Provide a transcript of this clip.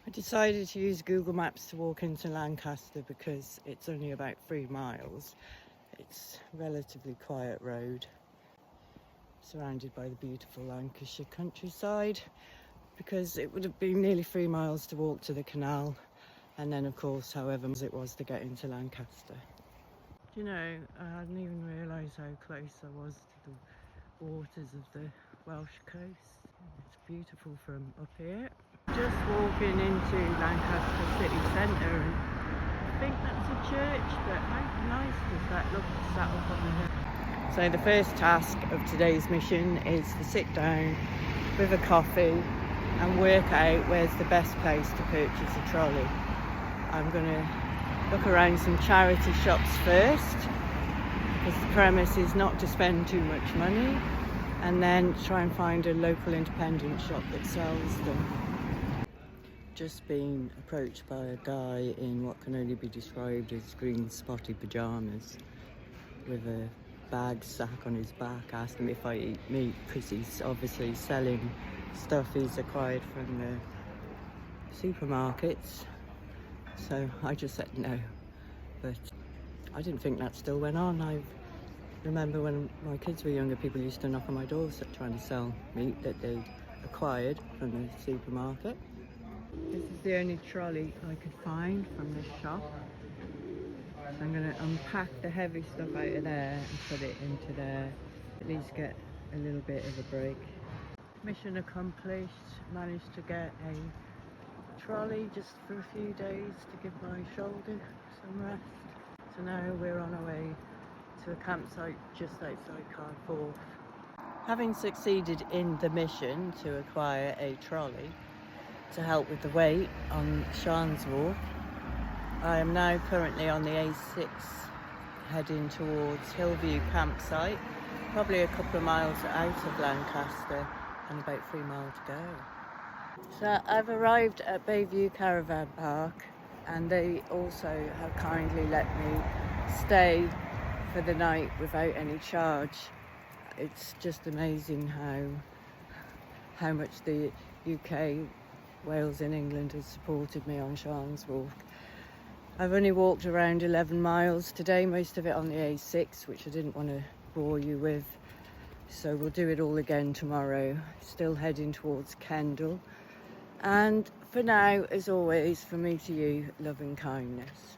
I decided to use Google Maps to walk into Lancaster because it's only about 3 miles. It's a relatively quiet road, surrounded by the beautiful Lancashire countryside, because it would have been nearly 3 miles to walk to the canal, and then of course however it was to get into Lancaster. You know, I hadn't even realised how close I was to the waters of the Welsh coast. It's beautiful from up here. Just walking into Lancaster city centre, and I think that's a church, but how nice does that look sat up on the hill. So the first task of today's mission is to sit down with a coffee and work out where's the best place to purchase a trolley. I'm going to look around some charity shops first, because the premise is not to spend too much money, and then try and find a local independent shop that sells them. Just been approached by a guy in what can only be described as green spotty pyjamas with a bag sack on his back, asking me if I eat meat, because he's obviously selling stuff he's acquired from the supermarkets. So I just said no, but I didn't think that still went on. I remember when my kids were younger, people used to knock on my doors trying to sell meat that they acquired from the supermarket. This is the only trolley I could find from this shop. So I'm going to unpack the heavy stuff out of there and put it into there, at least get a little bit of a break. Mission accomplished. Managed to get a trolley just for a few days to give my shoulder some rest. So now we're on our way to a campsite just outside Carforth. Having succeeded in the mission to acquire a trolley to help with the weight on Sian's Walk, I am now currently on the A6 heading towards Hillview campsite, probably a couple of miles out of Lancaster and about 3 miles to go. So I've arrived at Bayview Caravan Park, and they also have kindly let me stay for the night without any charge. It's just amazing how much the UK, Wales and England has supported me on Sian's Walk. I've only walked around 11 miles today, most of it on the A6, which I didn't want to bore you with. So we'll do it all again tomorrow. Still heading towards Kendal. And for now, as always, from me to you, love and kindness.